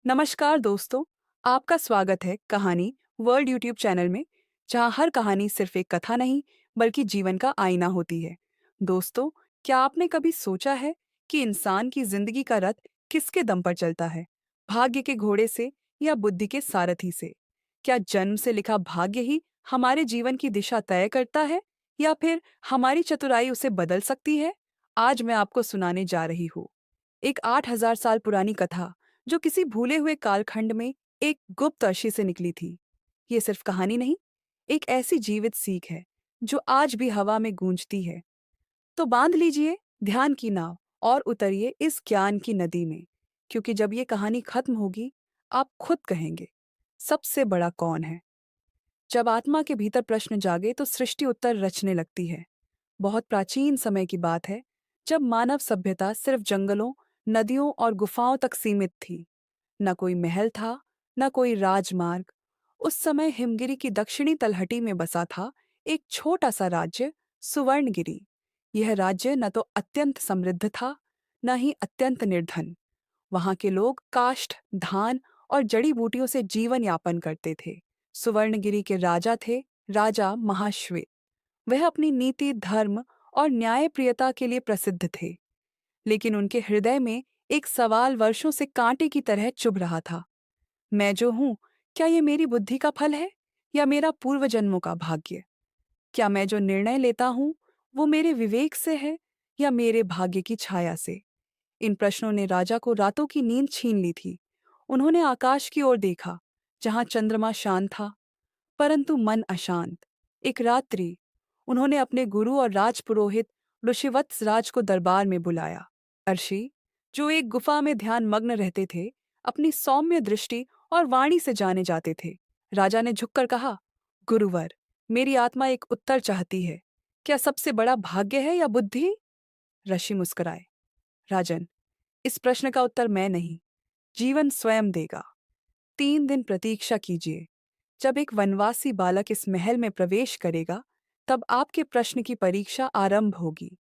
नमस्कार दोस्तों, आपका स्वागत है कहानी वर्ल्ड यूट्यूब चैनल में, जहां हर कहानी सिर्फ एक कथा नहीं, बल्कि जीवन का आईना होती है। दोस्तों, क्या आपने कभी सोचा है कि इंसान की जिंदगी का रथ किसके दम पर चलता है? भाग्य के घोड़े से या बुद्धि के सारथी से? क्या जन्म से लिखा भाग्य ही हमारे जीवन की दिशा तय करता है, या फिर हमारी चतुराई उसे बदल सकती है? आज मैं आपको सुनाने जा रही हूँ एक 8,000 साल पुरानी कथा, जो किसी भूले हुए कालखंड में एक गुप्त अर्शी से निकली थी। ये सिर्फ कहानी नहीं, एक ऐसी जीवित सीख है जो आज भी हवा में गूंजती है। तो बांध लीजिए ध्यान की नाव और उतरिए इस ज्ञान की नदी में, क्योंकि जब ये कहानी खत्म होगी, आप खुद कहेंगे, सबसे बड़ा कौन है? जब आत्मा के भीतर प्रश्न जागे तो सृष्टि उत्तर रचने लगती है। बहुत प्राचीन समय की बात है, जब मानव सभ्यता सिर्फ जंगलों, नदियों और गुफाओं तक सीमित थी। न कोई महल था, न कोई राजमार्ग। उस समय हिमगिरी की दक्षिणी तलहटी में बसा था एक छोटा सा राज्य, सुवर्णगिरी। यह राज्य न तो अत्यंत समृद्ध था, न ही अत्यंत निर्धन। वहां के लोग काष्ठ, धान और जड़ी बूटियों से जीवन यापन करते थे। सुवर्णगिरी के राजा थे राजा महाश्वेत। वह अपनी नीति, धर्म और न्यायप्रियता के लिए प्रसिद्ध थे। लेकिन उनके हृदय में एक सवाल वर्षों से कांटे की तरह चुभ रहा था। मैं जो हूं, क्या ये मेरी बुद्धि का फल है, या मेरा पूर्व जन्मों का भाग्य? क्या मैं जो निर्णय लेता हूं, वो मेरे विवेक से है, या मेरे भाग्य की छाया से? इन प्रश्नों ने राजा को रातों की नींद छीन ली थी। उन्होंने आकाश की ओर देखा, जहां चंद्रमा शांत था, परंतु मन अशांत। एक रात्रि उन्होंने अपने गुरु और राजपुरोहित ऋषिवत्स राज को दरबार में बुलाया। अर्षि, जो एक गुफा में ध्यान मग्न रहते थे, अपनी सौम्य दृष्टि और वाणी से जाने जाते थे। राजा ने झुककर कहा, गुरुवर, मेरी आत्मा एक उत्तर चाहती है। क्या सबसे बड़ा भाग्य है या बुद्धि? ऋषि मुस्कुराए, राजन, इस प्रश्न का उत्तर मैं नहीं, जीवन स्वयं देगा। 3 दिन प्रतीक्षा कीजिए। जब एक वनवासी बालक इस महल में प्रवेश करेगा, तब आपके प्रश्न की परीक्षा आरंभ होगी।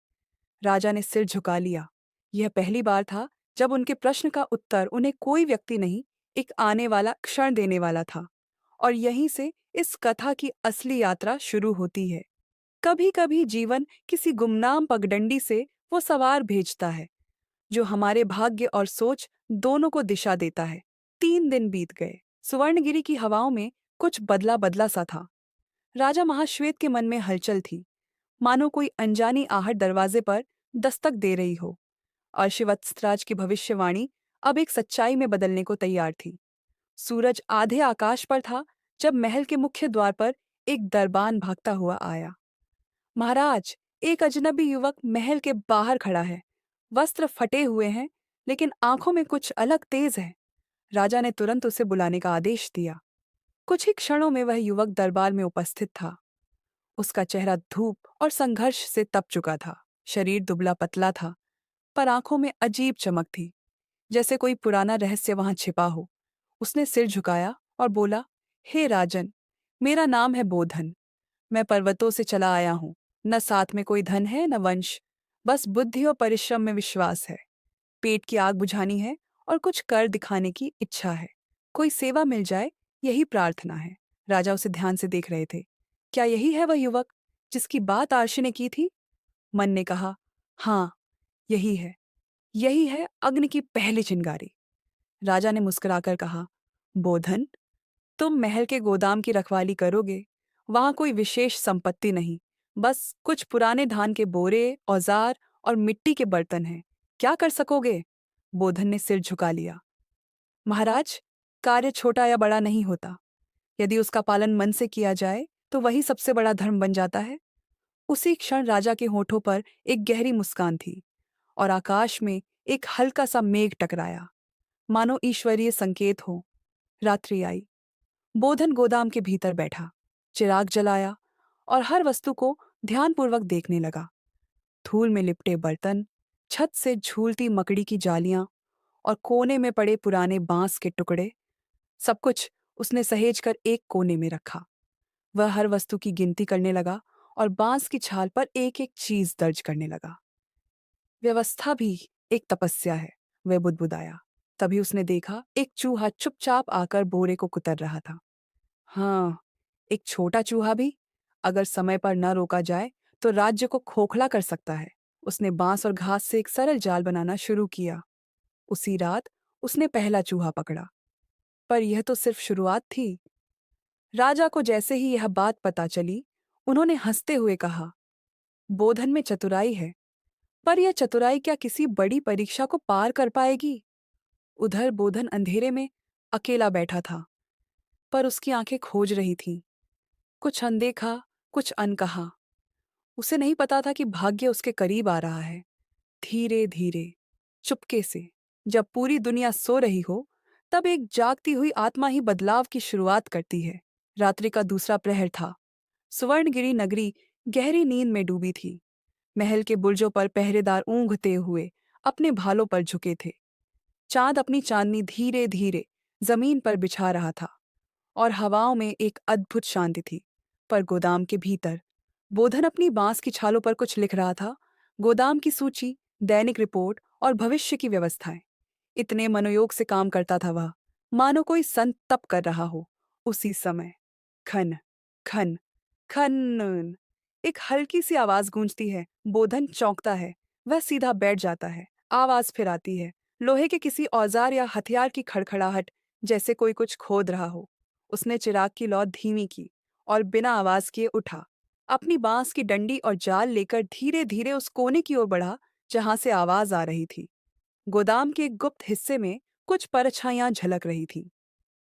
राजा ने सिर झुका लिया। यह पहली बार था जब उनके प्रश्न का उत्तर उन्हें कोई व्यक्ति नहीं, एक आने वाला क्षण देने वाला था। और यहीं से इस कथा की असली यात्रा शुरू होती है। कभी कभी जीवन किसी गुमनाम पगडंडी से वो सवार भेजता है, जो हमारे भाग्य और सोच दोनों को दिशा देता है। 3 दिन बीत गए। सुवर्णगिरी की हवाओं में कुछ बदला बदला सा था। राजा महाश्वेत के मन में हलचल थी, मानो कोई अनजानी आहट दरवाजे पर दस्तक दे रही हो। और शिवत्सराज की भविष्यवाणी अब एक सच्चाई में बदलने को तैयार थी। सूरज आधे आकाश पर था जब महल के मुख्य द्वार पर एक दरबान भागता हुआ आया। महाराज, एक अजनबी युवक महल के बाहर खड़ा है। वस्त्र फटे हुए हैं, लेकिन आंखों में कुछ अलग तेज है। राजा ने तुरंत उसे बुलाने का आदेश दिया। कुछ ही क्षणों में वह युवक दरबार में उपस्थित था। उसका चेहरा धूप और संघर्ष से तप चुका था। शरीर दुबला पतला था, पर आंखों में अजीब चमक थी, जैसे कोई पुराना रहस्य वहां छिपा हो। उसने सिर झुकाया और बोला, हे राजन, मेरा नाम है बोधन। मैं पर्वतों से चला आया हूं। न साथ में कोई धन है, न वंश, बस बुद्धि और परिश्रम में विश्वास है। पेट की आग बुझानी है और कुछ कर दिखाने की इच्छा है। कोई सेवा मिल जाए, यही प्रार्थना है। राजा उसे ध्यान से देख रहे थे। क्या यही है वह युवक जिसकी बात आर्षि ने की थी? मन ने कहा, हाँ, यही है। यही है अग्नि की पहली चिंगारी। राजा ने मुस्कुराकर कहा, बोधन, तुम महल के गोदाम की रखवाली करोगे। वहां कोई विशेष संपत्ति नहीं, बस कुछ पुराने धान के बोरे, औजार और मिट्टी के बर्तन हैं। क्या कर सकोगे? बोधन ने सिर झुका लिया। महाराज, कार्य छोटा या बड़ा नहीं होता। यदि उसका पालन मन से किया जाए, तो वही सबसे बड़ा धर्म बन जाता है। उसी क्षण राजा के होठों पर एक गहरी मुस्कान थी, और आकाश में एक हल्का सा मेघ टकराया, मानो ईश्वरीय संकेत हो। रात्रि आई। बोधन गोदाम के भीतर बैठा, चिराग जलाया और हर वस्तु को ध्यानपूर्वक देखने लगा। धूल में लिपटे बर्तन, छत से झूलती मकड़ी की जालियां और कोने में पड़े पुराने बांस के टुकड़े, सब कुछ उसने सहेजकर एक कोने में रखा। वह हर वस्तु की गिनती करने लगा और बांस की छाल पर एक एक चीज दर्ज करने लगा। व्यवस्था भी एक तपस्या है, वह बुदबुदाया। तभी उसने देखा एक चूहा चुपचाप आकर बोरे को कुतर रहा था। हाँ, एक छोटा चूहा भी अगर समय पर न रोका जाए तो राज्य को खोखला कर सकता है। उसने बांस और घास से एक सरल जाल बनाना शुरू किया। उसी रात उसने पहला चूहा पकड़ा। पर यह तो सिर्फ शुरुआत थी। राजा को जैसे ही यह बात पता चली, उन्होंने हंसते हुए कहा, बोधन में चतुराई है, पर यह चतुराई क्या किसी बड़ी परीक्षा को पार कर पाएगी? उधर बोधन अंधेरे में अकेला बैठा था, पर उसकी आंखें खोज रही थीं। कुछ अनदेखा, कुछ अनकहा। उसे नहीं पता था कि भाग्य उसके करीब आ रहा है। धीरे धीरे, चुपके से, जब पूरी दुनिया सो रही हो, तब एक जागती हुई आत्मा ही बदलाव की शुरुआत करती है। रात्रि का दूसरा प्रहर था। सुवर्णगिरी नगरी गहरी नींद में डूबी थी। महल के बुर्जों पर पहरेदार ऊँघते हुए अपने भालों पर झुके थे। चांद अपनी चांदनी धीरे धीरे जमीन पर बिछा रहा था और हवाओं में एक अद्भुत शांति थी। पर गोदाम के भीतर बोधन अपनी बांस की छालों पर कुछ लिख रहा था। गोदाम की सूची, दैनिक रिपोर्ट और भविष्य की व्यवस्थाएं। इतने मनोयोग से काम करता था वह, मानो कोई संत तप कर रहा हो। उसी समय खन खन खन, एक हल्की सी आवाज गूंजती है। बोधन चौंकता है। वह सीधा बैठ जाता है। आवाज फिर आती है, लोहे के किसी औजार या हथियार की खड़खड़ाहट, जैसे कोई कुछ खोद रहा हो। उसने चिराग की लौ धीमी की और बिना आवाज किए उठा। अपनी बांस की डंडी और जाल लेकर धीरे धीरे उस कोने की ओर बढ़ा जहां से आवाज आ रही थी। गोदाम के एक गुप्त हिस्से में कुछ परछाइयां झलक रही थीं।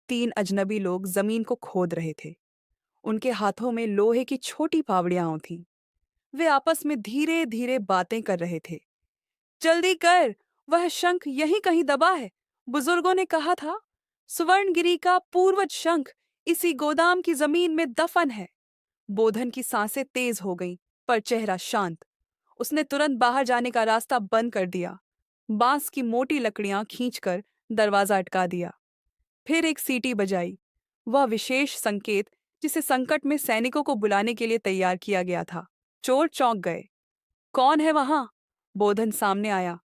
3 अजनबी लोग जमीन को खोद रहे थे। उनके हाथों में लोहे की छोटी फावड़ियां थीं। वे आपस में धीरे धीरे बातें कर रहे थे। जल्दी कर, वह शंख यहीं कहीं दबा है। बुजुर्गों ने कहा था, सुवर्णगिरी का पूर्वज शंख इसी गोदाम की जमीन में दफन है। बोधन की सांसें तेज हो गईं, पर चेहरा शांत। उसने तुरंत बाहर जाने का रास्ता बंद कर दिया। बांस की मोटी लकड़ियां खींचकर दरवाजा अटका दिया। फिर एक सीटी बजाई, वह विशेष संकेत जिसे संकट में सैनिकों को बुलाने के लिए तैयार किया गया था। चोर चौंक गए। कौन है वहां? बोधन सामने आया।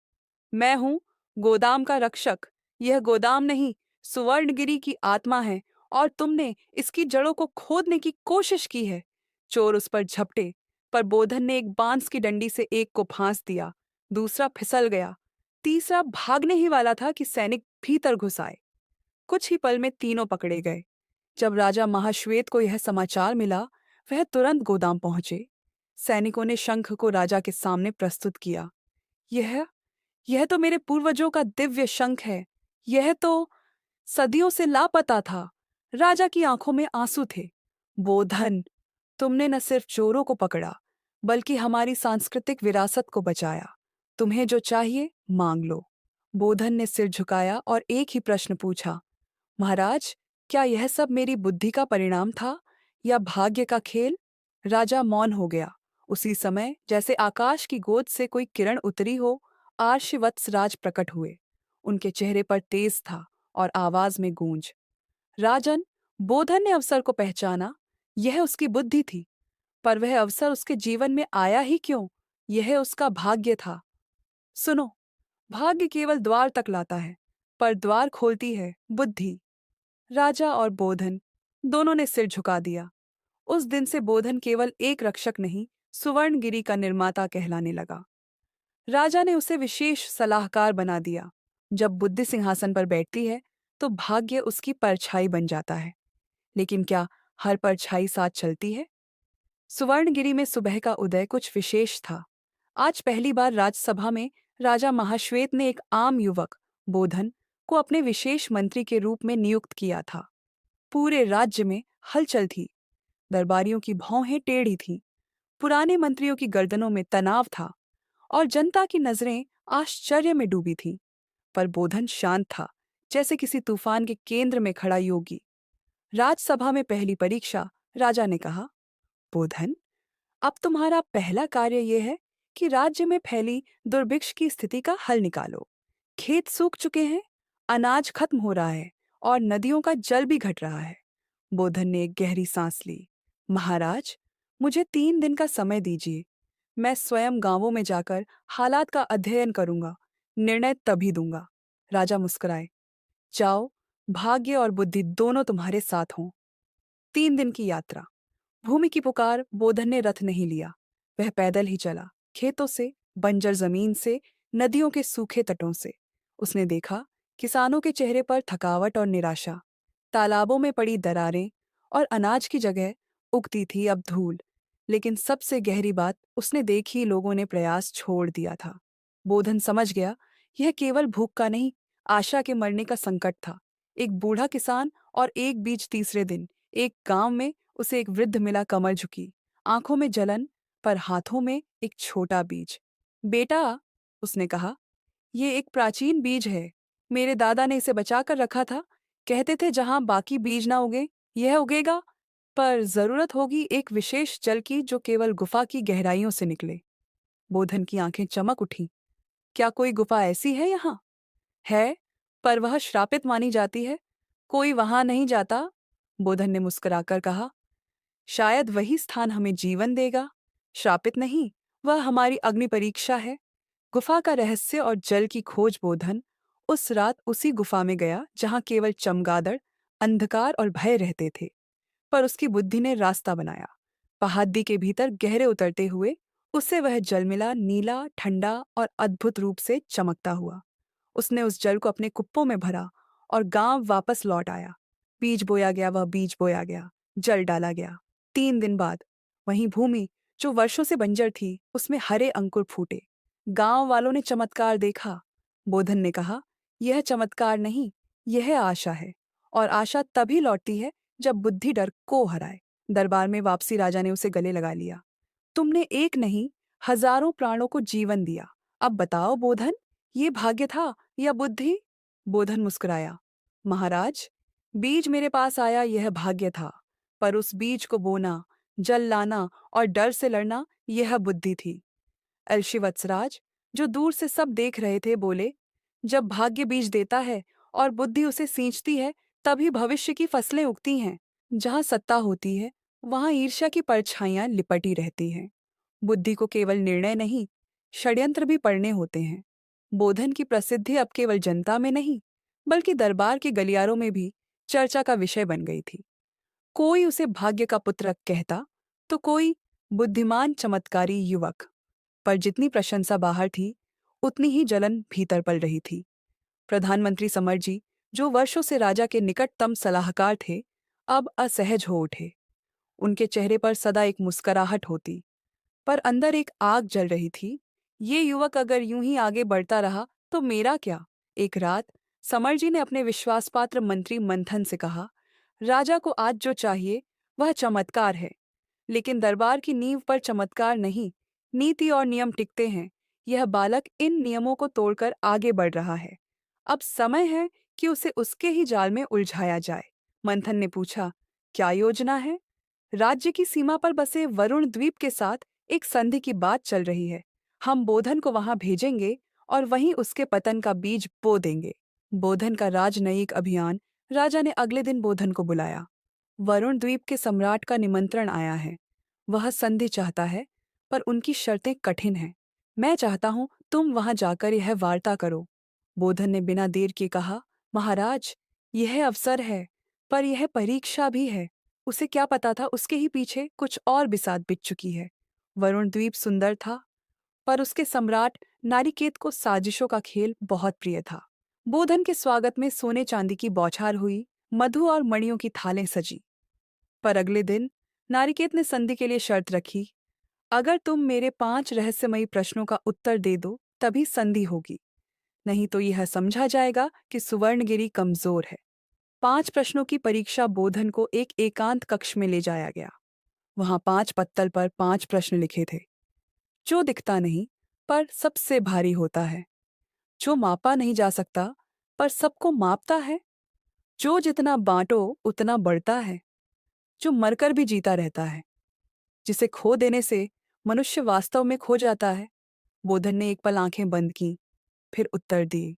मैं हूं, गोदाम का रक्षक। यह गोदाम नहीं, सुवर्णगिरी की आत्मा है, और तुमने इसकी जड़ों को खोदने की कोशिश की है। चोर उस पर झपटे, पर बोधन ने एक बांस की डंडी से एक को फांस दिया। दूसरा फिसल गया। तीसरा भागने ही वाला था कि सैनिक भीतर घुस आए। कुछ ही पल में तीनों पकड़े गए। जब राजा महाश्वेत को यह समाचार मिला, वह तुरंत गोदाम पहुंचे। सैनिकों ने शंख को राजा के सामने प्रस्तुत किया। यह यह तो मेरे पूर्वजों का दिव्य शंख है। यह तो सदियों से लापता था। राजा की आंखों में आंसू थे। बोधन, तुमने न सिर्फ चोरों को पकड़ा, बल्कि हमारी सांस्कृतिक विरासत को बचाया। तुम्हें जो चाहिए मांग लो। बोधन ने सिर झुकाया और एक ही प्रश्न पूछा, महाराज, क्या यह सब मेरी बुद्धि का परिणाम था या भाग्य का खेल? राजा मौन हो गया। उसी समय जैसे आकाश की गोद से कोई किरण उतरी हो, आर्षवत्सराज प्रकट हुए। उनके चेहरे पर तेज था और आवाज में गूंज। राजन, बोधन ने अवसर को पहचाना। यह उसकी बुद्धि थी, पर वह अवसर उसके जीवन में आया ही क्यों? यह उसका भाग्य था। सुनो, भाग्य केवल द्वार तक लाता है, पर द्वार खोलती है बुद्धि। राजा और बोधन दोनों ने सिर झुका दिया। उस दिन से बोधन केवल एक रक्षक नहीं, सुवर्णगिरी का निर्माता कहलाने लगा। राजा ने उसे विशेष सलाहकार बना दिया। जब बुद्धि सिंहासन पर बैठती है, तो भाग्य उसकी परछाई बन जाता है। लेकिन क्या हर परछाई साथ चलती है? सुवर्णगिरी में सुबह का उदय कुछ विशेष था। आज पहली बार राजसभा में राजा महाश्वेत ने एक आम युवक, बोधन, को अपने विशेष मंत्री के रूप में नियुक्त किया था। पूरे राज्य में हलचल थी। दरबारियों की भौहें टेढ़ी थीं। पुराने मंत्रियों की गर्दनों में तनाव था और जनता की नजरें आश्चर्य में डूबी थीं। पर बोधन शांत था, जैसे किसी तूफान के केंद्र में खड़ा योगी। राजसभा में पहली परीक्षा। राजा ने कहा, बोधन, अब तुम्हारा पहला कार्य यह है कि राज्य में फैली दुर्भिक्ष की स्थिति का हल निकालो। खेत सूख चुके हैं, अनाज खत्म हो रहा है और नदियों का जल भी घट रहा है। बोधन ने एक गहरी सांस ली। महाराज, मुझे 3 दिन का समय दीजिए। मैं स्वयं गांवों में जाकर हालात का अध्ययन करूंगा। निर्णय तभी दूंगा। राजा मुस्कुराए। जाओ, भाग्य और बुद्धि दोनों तुम्हारे साथ हों। 3 दिन की यात्रा। भूमि की पुकार। बोधन ने रथ नहीं लिया। वह पैदल ही चला, खेतों से, बंजर जमीन से, नदियों के सूखे तटों से। उसने देखा किसानों के चेहरे पर थकावट और निराशा। तालाबों में पड़ी दरारें और अनाज की जगह उगती थी अब धूल। लेकिन सबसे गहरी बात उसने देखी, लोगों ने प्रयास छोड़ दिया था। बोधन समझ गया, यह केवल भूख का नहीं, आशा के मरने का संकट था। एक बूढ़ा किसान और एक बीज। तीसरे दिन एक गांव में उसे एक वृद्ध मिला, कमर झुकी, आंखों में जलन, पर हाथों में एक छोटा बीज। बेटा, उसने कहा, ये एक प्राचीन बीज है। मेरे दादा ने इसे बचा कर रखा था। कहते थे जहां बाकी बीज ना उगे, यह उगेगा। पर जरूरत होगी एक विशेष जल की जो केवल गुफा की गहराइयों से निकले। बोधन की आंखें चमक उठी। क्या कोई गुफा ऐसी है यहाँ? है, पर वह श्रापित मानी जाती है। कोई वहां नहीं जाता। बोधन ने मुस्कुराकर कहा, शायद वही स्थान हमें जीवन देगा। श्रापित नहीं, वह हमारी अग्नि परीक्षा है। गुफा का रहस्य और जल की खोज। बोधन उस रात उसी गुफा में गया जहां केवल चमगादड़, अंधकार और भय रहते थे। पर उसकी बुद्धि ने रास्ता बनाया। पहाड़ी के भीतर गहरे उतरते हुए उसे वह जल मिला, नीला, ठंडा और अद्भुत रूप से चमकता हुआ। उसने उस जल को अपने कुप्पों में भरा और गांव वापस लौट आया। बीज बोया गया, वह बीज बोया गया, जल डाला गया। 3 दिन बाद वहीं भूमि जो वर्षों से बंजर थी, उसमें हरे अंकुर फूटे। गांव वालों ने चमत्कार देखा। बोधन ने कहा, यह चमत्कार नहीं, यह आशा है। और आशा तभी लौटती है जब बुद्धि डर को हराए। दरबार में वापसी राजा ने उसे गले लगा लिया। तुमने एक नहीं, हजारों प्राणों को जीवन दिया। अब बताओ बोधन, ये भाग्य था या बुद्धि? बोधन मुस्कुराया। महाराज, बीज मेरे पास आया, यह भाग्य था। पर उस बीज को बोना, जल लाना और डर से लड़ना, यह बुद्धि थी। अलशिवत्सराज, जो दूर से सब देख रहे थे, बोले, जब भाग्य बीज देता है और बुद्धि उसे सींचती है, तभी भविष्य की फसलें उगती हैं। जहाँ सत्ता होती है, वहाँ ईर्ष्या की परछाइयाँ लिपटी रहती हैं। बुद्धि को केवल निर्णय नहीं, षड्यंत्र भी पढ़ने होते हैं। बोधन की प्रसिद्धि अब केवल जनता में नहीं, बल्कि दरबार के गलियारों में भी चर्चा का विषय बन गई थी। कोई उसे भाग्य का पुत्र कहता, तो कोई बुद्धिमान चमत्कारी युवक। पर जितनी प्रशंसा बाहर थी, उतनी ही जलन भीतर पल रही थी। प्रधानमंत्री समरजी, जो वर्षों से राजा के निकटतम सलाहकार थे, अब असहज हो उठे। उनके चेहरे पर सदा एक मुस्कुराहट होती, पर अंदर एक आग जल रही थी। ये युवक अगर यूं ही आगे बढ़ता रहा तो मेरा क्या? एक रात समरजी ने अपने विश्वासपात्र मंत्री मंथन से कहा, राजा को आज जो चाहिए वह चमत्कार है। लेकिन दरबार की नींव पर चमत्कार नहीं, नीति और नियम टिकते हैं। यह बालक इन नियमों को तोड़कर आगे बढ़ रहा है। अब समय है कि उसे उसके ही जाल में उलझाया जाए। मंथन ने पूछा, क्या योजना है? राज्य की सीमा पर बसे वरुण द्वीप के साथ एक संधि की बात चल रही है। हम बोधन को वहां भेजेंगे और वहीं उसके पतन का बीज बो देंगे। बोधन का राजनयिक अभियान। राजा ने अगले दिन बोधन को बुलाया। वरुण द्वीप के सम्राट का निमंत्रण आया है। वह संधि चाहता है, पर उनकी शर्तें कठिन हैं। मैं चाहता हूं तुम वहां जाकर यह वार्ता करो। बोधन ने बिना देर के कहा, महाराज, यह अवसर है, पर यह परीक्षा भी है। उसे क्या पता था उसके ही पीछे कुछ और बिसात बिछ चुकी है। वरुण द्वीप सुंदर था, पर उसके सम्राट नारिकेत को साजिशों का खेल बहुत प्रिय था। बोधन के स्वागत में सोने चांदी की बौछार हुई, मधु और मणियों की थालें सजी। पर अगले दिन नारिकेत ने संधि के लिए शर्त रखी, अगर तुम मेरे 5 रहस्यमयी प्रश्नों का उत्तर दे दो तभी संधि होगी, नहीं तो यह समझा जाएगा कि सुवर्णगिरी कमजोर है। 5 प्रश्नों की परीक्षा। बोधन को एक एकांत कक्ष में ले जाया गया। वहां 5 पत्तल पर 5 प्रश्न लिखे थे। जो दिखता नहीं, पर सबसे भारी होता है। जो मापा नहीं जा सकता, पर सबको मापता है। जो जितना बांटो उतना बढ़ता है। जो मरकर भी जीता रहता है। जिसे खो देने से मनुष्य वास्तव में खो जाता है। बोधन ने एक पल आंखें बंद की, फिर उत्तर दिए।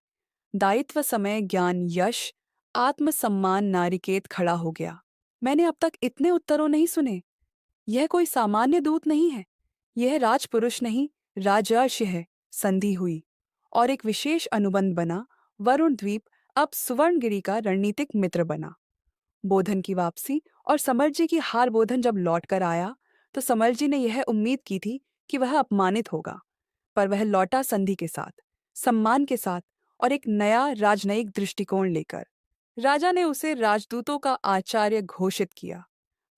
दायित्व, समय, ज्ञान, यश, आत्मसम्मान। नारिकेत खड़ा हो गया। मैंने अब तक इतने उत्तरों नहीं सुने। यह कोई सामान्य दूत नहीं है। यह राजपुरुष नहीं, राजर्षि है। संधि हुई और एक विशेष अनुबंध बना। वरुण द्वीप अब सुवर्णगिरी का रणनीतिक मित्र बना। बोधन की वापसी और समरजी की हार। बोधन जब लौट कर आया तो समरजी ने यह उम्मीद की थी कि वह अपमानित होगा, पर वह लौटा संधि के साथ, सम्मान के साथ और एक नया राजनयिक दृष्टिकोण लेकर। राजा ने उसे राजदूतों का आचार्य घोषित किया।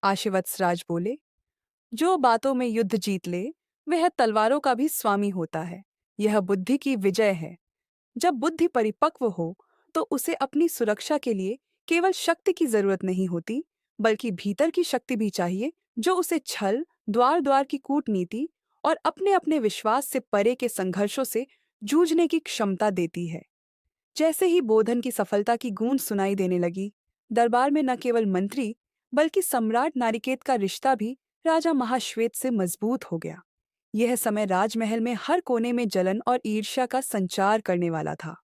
आशीवत्सराज बोले, जो बातों में युद्ध जीत ले वह तलवारों का भी स्वामी होता है। यह बुद्धि की विजय है। जब बुद्धि परिपक्व हो तो उसे अपनी सुरक्षा के लिए केवल शक्ति की जरूरत नहीं होती, बल्कि भीतर की शक्ति भी चाहिए, जो उसे छल, द्वार द्वार की कूटनीति और अपने अपने विश्वास से परे के संघर्षों से जूझने की क्षमता देती है। जैसे ही बोधन की सफलता की गूंज सुनाई देने लगी, दरबार में न केवल मंत्री बल्कि सम्राट नारिकेत का रिश्ता भी राजा महाश्वेत से मजबूत हो गया। यह समय राजमहल में हर कोने में जलन और ईर्ष्या का संचार करने वाला था।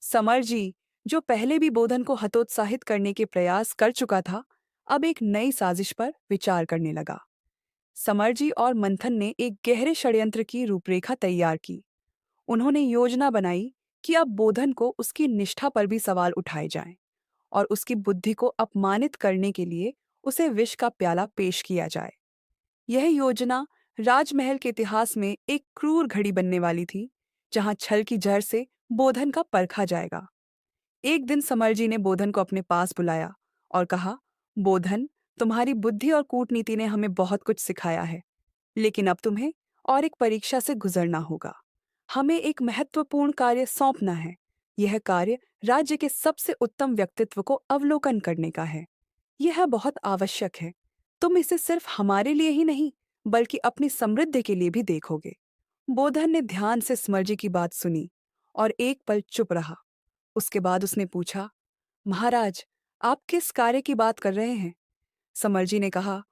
समरजी, जो पहले भी बोधन को हतोत्साहित करने के प्रयास कर चुका था, अब एक नई साजिश पर विचार करने लगा। समरजी और मंथन ने एक गहरे षड्यंत्र की रूपरेखा तैयार की। उन्होंने योजना बनाई कि अब बोधन को उसकी निष्ठा पर भी सवाल उठाए जाएं और उसकी बुद्धि को अपमानित करने के लिए उसे विष का प्याला पेश किया जाए। यह योजना राजमहल के इतिहास में एक क्रूर घड़ी बनने वाली थी, जहां छल की जहर से बोधन का परखा जाएगा। एक दिन समरजी ने बोधन को अपने पास बुलाया और कहा, बोधन, तुम्हारी बुद्धि और कूटनीति ने हमें बहुत कुछ सिखाया है, लेकिन अब तुम्हें और एक परीक्षा से गुजरना होगा। हमें एक महत्वपूर्ण कार्य सौंपना है। यह कार्य राज्य के सबसे उत्तम व्यक्तित्व को अवलोकन करने का है। यह बहुत आवश्यक है। तुम इसे सिर्फ हमारे लिए ही नहीं, बल्कि अपनी समृद्धि के लिए भी देखोगे। बोधन ने ध्यान से समरजी की बात सुनी और एक पल चुप रहा। उसके बाद उसने पूछा, महाराज, आप किस कार्य की बात कर रहे हैं? समरजी ने कहा,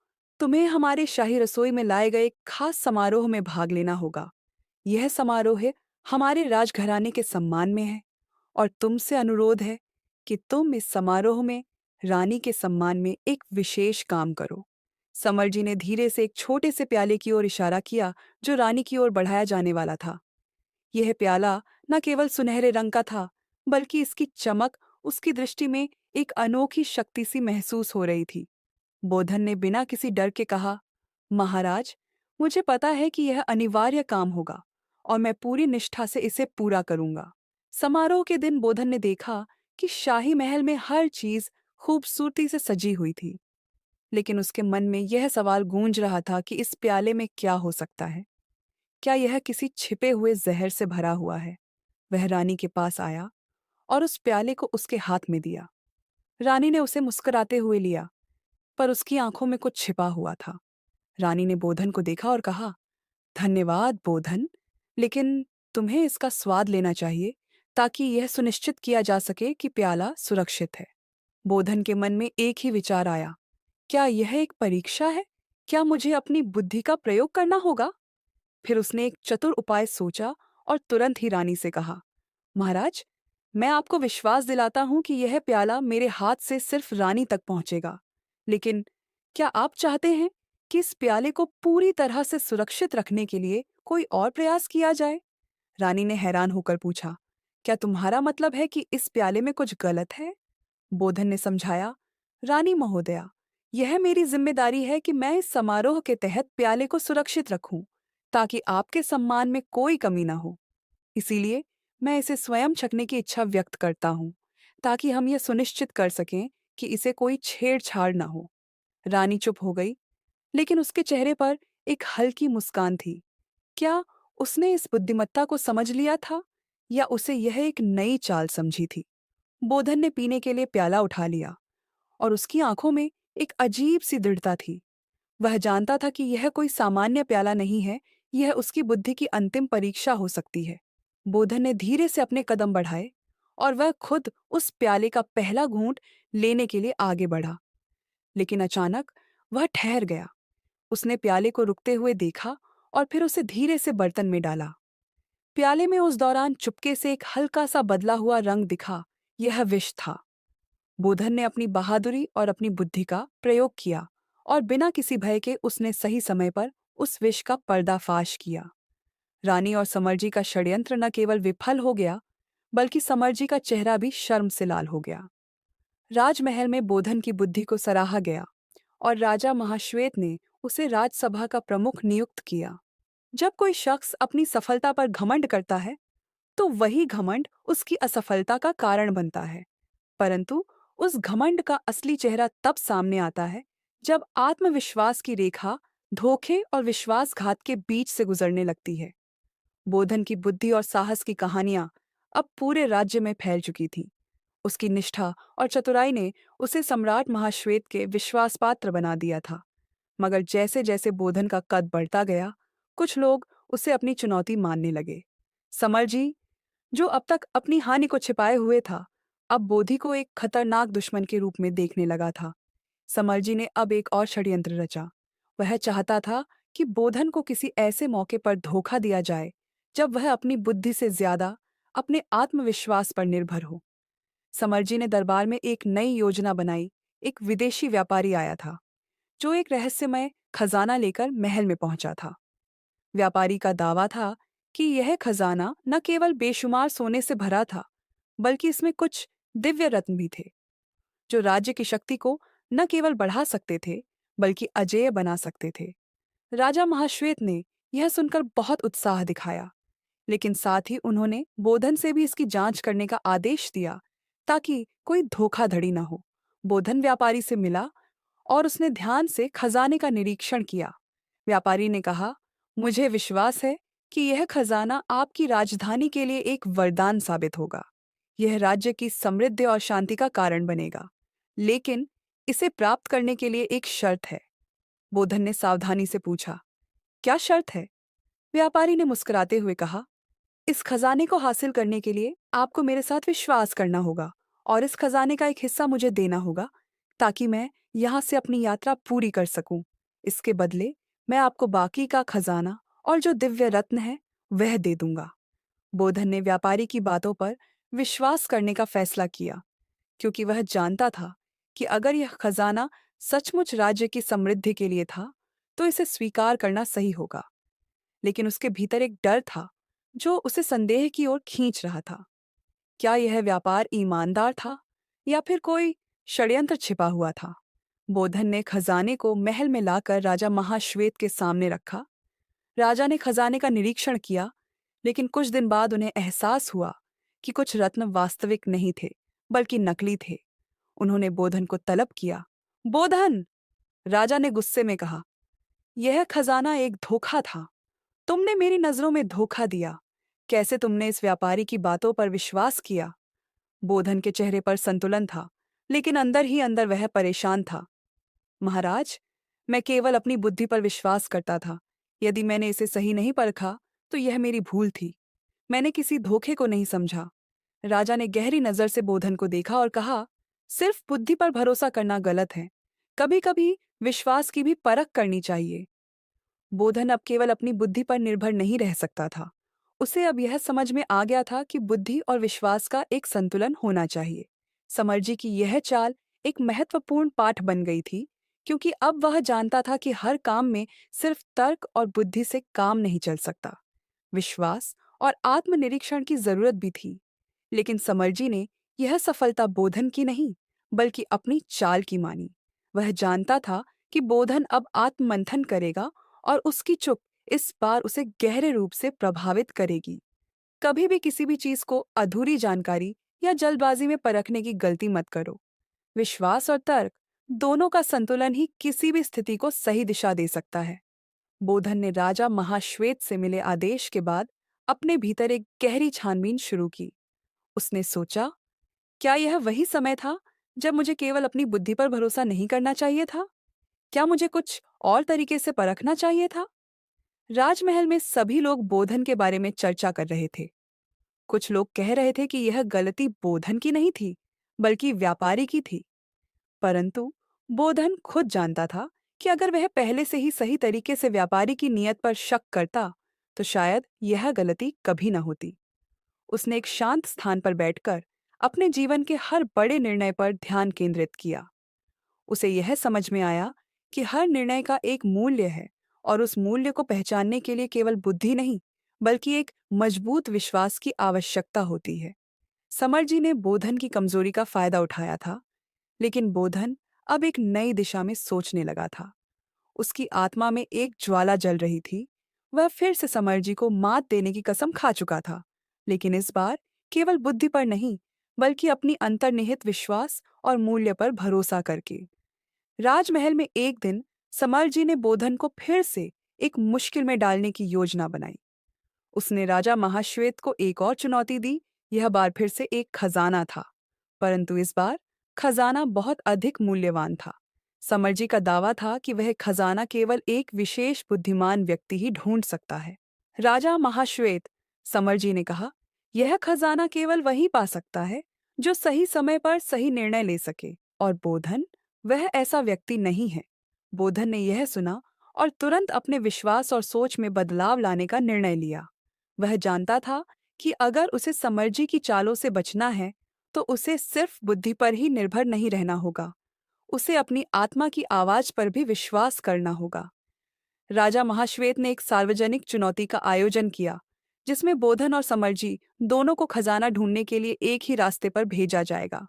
तुम्हें हमारे शाही रसोई में लाए गए एक खास समारोह में भाग लेना होगा। यह समारोह हमारे राजघराने के सम्मान में है और तुमसे अनुरोध है कि तुम इस समारोह में रानी के सम्मान में एक विशेष काम करो। समरजी ने धीरे से एक छोटे से प्याले की ओर इशारा किया, जो रानी की ओर बढ़ाया जाने वाला था। यह प्याला न केवल सुनहरे रंग का था, बल्कि इसकी चमक उसकी दृष्टि में एक अनोखी शक्ति सी महसूस हो रही थी। बोधन ने बिना किसी डर के कहा, महाराज, मुझे पता है कि यह अनिवार्य काम होगा और मैं पूरी निष्ठा से इसे पूरा करूंगा। समारोह के दिन बोधन ने देखा कि शाही महल में हर चीज खूबसूरती से सजी हुई थी, लेकिन उसके मन में यह सवाल गूंज रहा था कि इस प्याले में क्या हो सकता है। क्या यह किसी छिपे हुए जहर से भरा हुआ है? वह रानी के पास आया और उस प्याले को उसके हाथ में दिया। रानी ने उसे मुस्कुराते हुए लिया, पर उसकी आंखों में कुछ छिपा हुआ था। रानी ने बोधन को देखा और कहा, धन्यवाद बोधन, लेकिन तुम्हें इसका स्वाद लेना चाहिए ताकि यह सुनिश्चित किया जा सके कि प्याला सुरक्षित है। बोधन के मन में एक ही विचार आया, क्या यह एक परीक्षा है? क्या मुझे अपनी बुद्धि का प्रयोग करना होगा? फिर उसने एक चतुर उपाय सोचा और तुरंत ही रानी से कहा, महाराज, मैं आपको विश्वास दिलाता हूं कि यह प्याला मेरे हाथ से सिर्फ रानी तक पहुंचेगा, लेकिन क्या आप चाहते हैं कि इस प्याले को पूरी तरह से सुरक्षित रखने के लिए कोई और प्रयास किया जाए? रानी ने हैरान होकर पूछा, क्या तुम्हारा मतलब है कि इस प्याले में कुछ गलत है? बोधन ने समझाया, रानी महोदया, यह मेरी जिम्मेदारी है कि मैं इस समारोह के तहत प्याले को सुरक्षित रखूं, ताकि आपके सम्मान में कोई कमी न हो। इसीलिए मैं इसे स्वयं छकने की इच्छा व्यक्त करता हूं, ताकि हम यह सुनिश्चित कर सकें कि इसे कोई छेड़छाड़ न हो। रानी चुप हो गई, लेकिन उसके चेहरे पर एक हल्की मुस्कान थी। क्या उसने इस बुद्धिमत्ता को समझ लिया था, या उसे यह एक नई चाल समझी थी? बोधन ने पीने के लिए प्याला उठा लिया और उसकी आंखों में एक अजीब सी दृढ़ता थी। वह जानता था कि यह कोई सामान्य प्याला नहीं है, यह उसकी बुद्धि की अंतिम परीक्षा हो सकती है। बोधन ने धीरे से अपने कदम बढ़ाए और वह खुद उस प्याले का पहला घूंट लेने के लिए आगे बढ़ा, लेकिन अचानक वह ठहर गया। उसने प्याले को रुकते हुए देखा और फिर उसे धीरे से बर्तन में डाला। प्याले में उस दौरान चुपके से एक हल्का सा बदला हुआ रंग दिखा। यह विष था। बोधन ने अपनी बहादुरी और अपनी बुद्धि का प्रयोग किया और बिना किसी भय के उसने सही समय पर उस विष का पर्दाफाश किया। रानी और समरजी का षड्यंत्र न केवल विफल हो गया, बल्कि समरजी का चेहरा भी शर्म से लाल हो गया। राजमहल में बोधन की बुद्धि को सराहा गया और राजा महाश्वेत ने उसे राजसभा का प्रमुख नियुक्त किया। जब कोई शख्स अपनी सफलता पर घमंड करता है, तो वही घमंड उसकी असफलता का कारण बनता है। परंतु उस घमंड का असली चेहरा तब सामने आता है जब आत्मविश्वास की रेखा धोखे और विश्वासघात के बीच से गुजरने लगती है। बोधन की बुद्धि और साहस की कहानियां अब पूरे राज्य में फैल चुकी थीं। उसकी निष्ठा और चतुराई ने उसे सम्राट महाश्वेत के विश्वासपात्र बना दिया था। मगर जैसे जैसे बोधन का कद बढ़ता गया, कुछ लोग उसे अपनी चुनौती मानने लगे। समरजी, जो अब तक अपनी हानि को छिपाए हुए था, अब बोधि को एक खतरनाक दुश्मन के रूप में देखने लगा था। समरजी ने अब एक और षड्यंत्र रचा। वह चाहता था कि बोधन को किसी ऐसे मौके पर धोखा दिया जाए जब वह अपनी बुद्धि से ज्यादा अपने आत्मविश्वास पर निर्भर हो। समरजी ने दरबार में एक नई योजना बनाई। एक विदेशी व्यापारी आया था जो एक रहस्यमय खजाना लेकर महल में पहुंचा था। व्यापारी का दावा था कि यह खजाना न केवल बेशुमार सोने से भरा था, बल्कि इसमें कुछ दिव्य रत्न भी थे जो राज्य की शक्ति को न केवल बढ़ा सकते थे, बल्कि अजेय बना सकते थे। राजा महाश्वेत ने यह सुनकर बहुत उत्साह दिखाया, लेकिन साथ ही उन्होंने बोधन से भी इसकी जांच करने का आदेश दिया ताकि कोई धोखाधड़ी न हो। बोधन व्यापारी से मिला और उसने ध्यान से खजाने का निरीक्षण किया। व्यापारी ने कहा, मुझे विश्वास है कि यह खजाना आपकी राजधानी के लिए एक वरदान साबित होगा। यह राज्य की समृद्धि और शांति का कारण बनेगा। लेकिन इसे प्राप्त करने के लिए एक शर्त है। बोधन ने सावधानी से पूछा, क्या शर्त है? व्यापारी ने मुस्कुराते हुए कहा, इस खजाने को हासिल करने के लिए आपको मेरे साथ विश्वास करना होगा और इस खजाने का एक हिस्सा मुझे देना होगा ताकि मैं यहाँ से अपनी यात्रा पूरी कर सकूं। इसके बदले मैं आपको बाकी का खजाना और जो दिव्य रत्न है वह दे दूंगा। बोधन ने व्यापारी की बातों पर विश्वास करने का फैसला किया, क्योंकि वह जानता था कि अगर यह खजाना सचमुच राज्य की समृद्धि के लिए था, तो इसे स्वीकार करना सही होगा। लेकिन उसके भीतर एक डर था जो उसे संदेह की ओर खींच रहा था। क्या यह व्यापार ईमानदार था या फिर कोई षड्यंत्र छिपा हुआ था? बोधन ने खजाने को महल में लाकर राजा महाश्वेत के सामने रखा। राजा ने खजाने का निरीक्षण किया, लेकिन कुछ दिन बाद उन्हें एहसास हुआ कि कुछ रत्न वास्तविक नहीं थे, बल्कि नकली थे। उन्होंने बोधन को तलब किया। बोधन! राजा ने गुस्से में कहा, यह खजाना एक धोखा था। तुमने मेरी नजरों में धोखा दिया। कैसे तुमने इस व्यापारी की बातों पर विश्वास किया? बोधन के चेहरे पर संतुलन था, लेकिन अंदर ही अंदर वह परेशान था। महाराज, मैं केवल अपनी बुद्धि पर विश्वास करता था। यदि मैंने इसे सही नहीं परखा, तो यह मेरी भूल थी। मैंने किसी धोखे को नहीं समझा। राजा ने गहरी नजर से बोधन को देखा और कहा, सिर्फ बुद्धि पर भरोसा करना गलत है। कभी कभी विश्वास की भी परख करनी चाहिए। बोधन अब केवल अपनी बुद्धि पर निर्भर नहीं रह सकता था। उसे अब यह समझ में आ गया था कि बुद्धि और विश्वास का एक संतुलन होना चाहिए। समरजी की यह चाल एक महत्वपूर्ण पाठ बन गई थी, क्योंकि अब वह जानता था कि हर काम में सिर्फ तर्क और बुद्धि से काम नहीं चल सकता। विश्वास और आत्मनिरीक्षण की जरूरत भी थी। लेकिन समरजी ने यह सफलता बोधन की नहीं, बल्कि अपनी चाल की मानी। वह जानता था कि बोधन अब आत्ममंथन करेगा और उसकी चुप इस बार उसे गहरे रूप से प्रभावित करेगी। कभी भी किसी भी चीज को अधूरी जानकारी या जल्दबाजी में परखने की गलती मत करो। विश्वास और तर्क दोनों का संतुलन ही किसी भी स्थिति को सही दिशा दे सकता है। बोधन ने राजा महाश्वेत से मिले आदेश के बाद अपने भीतर एक गहरी छानबीन शुरू की। उसने सोचा, क्या यह वही समय था जब मुझे केवल अपनी बुद्धि पर भरोसा नहीं करना चाहिए था? क्या मुझे कुछ और तरीके से परखना चाहिए था? राजमहल में सभी लोग बोधन के बारे में चर्चा कर रहे थे। कुछ लोग कह रहे थे कि यह गलती बोधन की नहीं थी, बल्कि व्यापारी की थी। परंतु बोधन खुद जानता था कि अगर वह पहले से ही सही तरीके से व्यापारी की नीयत पर शक करता, तो शायद यह गलती कभी न होती। उसने एक शांत स्थान पर बैठकर अपने जीवन के हर बड़े निर्णय पर ध्यान केंद्रित किया। उसे यह समझ में आया कि हर निर्णय का एक मूल्य है और उस मूल्य को पहचानने के लिए केवल बुद्धि नहीं, बल्कि एक मजबूत विश्वास की आवश्यकता होती है। समरजी ने बोधन की कमजोरी का फायदा उठाया था, लेकिन बोधन अब एक नई दिशा में सोचने लगा था। उसकी आत्मा में एक ज्वाला जल रही थी। वह फिर से समरजी को मात देने की कसम खा चुका था, लेकिन इस बार केवल बुद्धि पर नहीं, बल्कि अपनी अंतर्निहित विश्वास और मूल्य पर भरोसा करके। राजमहल में एक दिन समरजी ने बोधन को फिर से एक मुश्किल में डालने की योजना बनाई। उसने राजा महाश्वेत को एक और चुनौती दी। यह बार फिर से एक खजाना था, परंतु इस बार खजाना बहुत अधिक मूल्यवान था। समरजी का दावा था कि वह खजाना केवल एक विशेष बुद्धिमान व्यक्ति ही ढूंढ सकता है। राजा महाश्वेत, समरजी ने कहा, यह खजाना केवल वही पा सकता है जो सही समय पर सही निर्णय ले सके, और बोधन वह ऐसा व्यक्ति नहीं है। बोधन ने यह सुना और तुरंत अपने विश्वास और सोच में बदलाव लाने का निर्णय लिया। वह जानता था कि अगर उसे समरजी की चालों से बचना है, तो उसे सिर्फ बुद्धि पर ही निर्भर नहीं रहना होगा। उसे अपनी आत्मा की आवाज पर भी विश्वास करना होगा। राजा महाश्वेत ने एक सार्वजनिक चुनौती का आयोजन किया, जिसमें बोधन और समरजी दोनों को खजाना ढूंढने के लिए एक ही रास्ते पर भेजा जाएगा।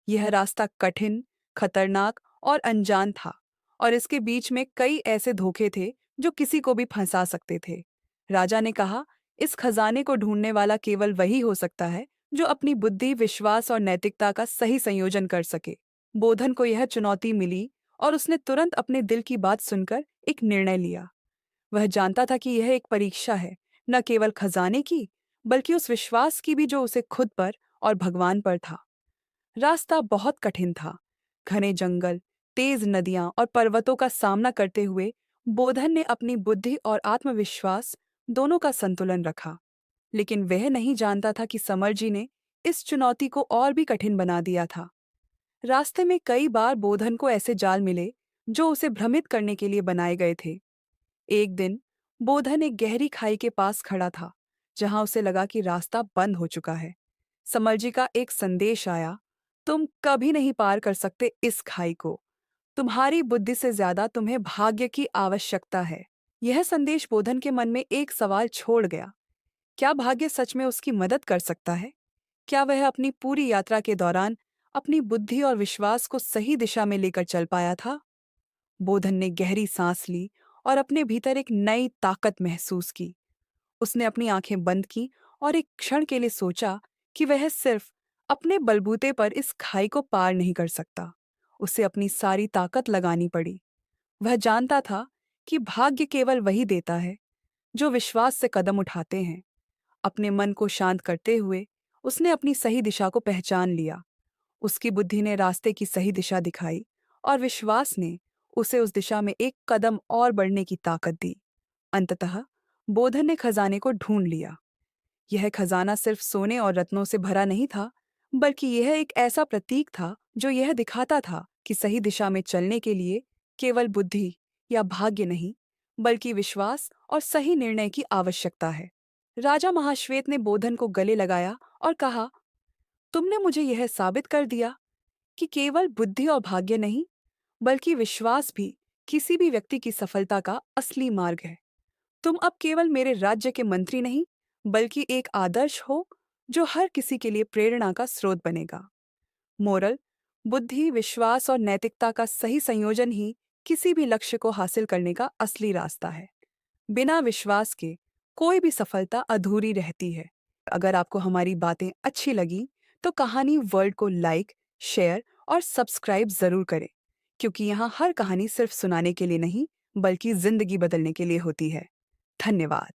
यह रास्ता कठिन, खतरनाक और अनजान था, और इसके बीच में कई ऐसे धोखे थे जो किसी को भी फंसा सकते थे। राजा ने कहा, इस खजाने को ढूंढने वाला केवल वही हो सकता है जो अपनी बुद्धि, विश्वास और नैतिकता का सही संयोजन कर सके। बोधन को यह चुनौती मिली, और उसने तुरंत अपने दिल की बात सुनकर एक निर्णय लिया। वह जानता था कि यह एक परीक्षा है, न केवल खजाने की, बल्कि उस विश्वास की भी जो उसे खुद पर और भगवान पर था। रास्ता बहुत कठिन था। घने जंगल, तेज नदियां और पर्वतों का सामना करते हुए बोधन ने अपनी बुद्धि और आत्मविश्वास दोनों का संतुलन रखा। लेकिन वह नहीं जानता था कि समरजी ने इस चुनौती को और भी कठिन बना दिया था। रास्ते में कई बार बोधन को ऐसे जाल मिले जो उसे भ्रमित करने के लिए बनाए गए थे। एक दिन बोधन एक गहरी खाई के पास खड़ा था, जहां उसे लगा कि रास्ता बंद हो चुका है। समरजी का एक संदेश आया, तुम कभी नहीं पार कर सकते इस खाई को। तुम्हारी बुद्धि से ज्यादा तुम्हें भाग्य की आवश्यकता है। यह संदेश बोधन के मन में एक सवाल छोड़ गया। क्या भाग्य सच में उसकी मदद कर सकता है? क्या वह अपनी पूरी यात्रा के दौरान अपनी बुद्धि और विश्वास को सही दिशा में लेकर चल पाया था? बोधन ने गहरी सांस ली और अपने भीतर एक नई ताकत महसूस की। उसने अपनी आंखें बंद की और एक क्षण के लिए सोचा कि वह सिर्फ अपने बलबूते पर इस खाई को पार नहीं कर सकता। उसे अपनी सारी ताकत लगानी पड़ी। वह जानता था कि भाग्य केवल वही देता है जो विश्वास से कदम उठाते हैं। अपने मन को शांत करते हुए उसने अपनी सही दिशा को पहचान लिया। उसकी बुद्धि ने रास्ते की सही दिशा दिखाई, और विश्वास ने उसे उस दिशा में एक कदम और बढ़ने की ताकत दी। अंततः बोधन ने खजाने को ढूंढ लिया। यह खजाना सिर्फ सोने और रत्नों से भरा नहीं था, बल्कि यह एक ऐसा प्रतीक था जो यह दिखाता था कि सही दिशा में चलने के लिए केवल बुद्धि या भाग्य नहीं, बल्कि विश्वास और सही निर्णय की आवश्यकता है। राजा महाश्वेत ने बोधन को गले लगाया और कहा, तुमने मुझे यह साबित कर दिया कि केवल बुद्धि और भाग्य नहीं, बल्कि विश्वास भी किसी भी व्यक्ति की सफलता का असली मार्ग है। तुम अब केवल मेरे राज्य के मंत्री नहीं, बल्कि एक आदर्श हो जो हर किसी के लिए प्रेरणा का स्रोत बनेगा। मोरल: बुद्धि, विश्वास और नैतिकता का सही संयोजन ही किसी भी लक्ष्य को हासिल करने का असली रास्ता है। बिना विश्वास के कोई भी सफलता अधूरी रहती है। अगर आपको हमारी बातें अच्छी लगी, तो कहानी वर्ल्ड को लाइक, शेयर और सब्सक्राइब जरूर करें, क्योंकि यहाँ हर कहानी सिर्फ सुनाने के लिए नहीं, बल्कि जिंदगी बदलने के लिए होती है। धन्यवाद।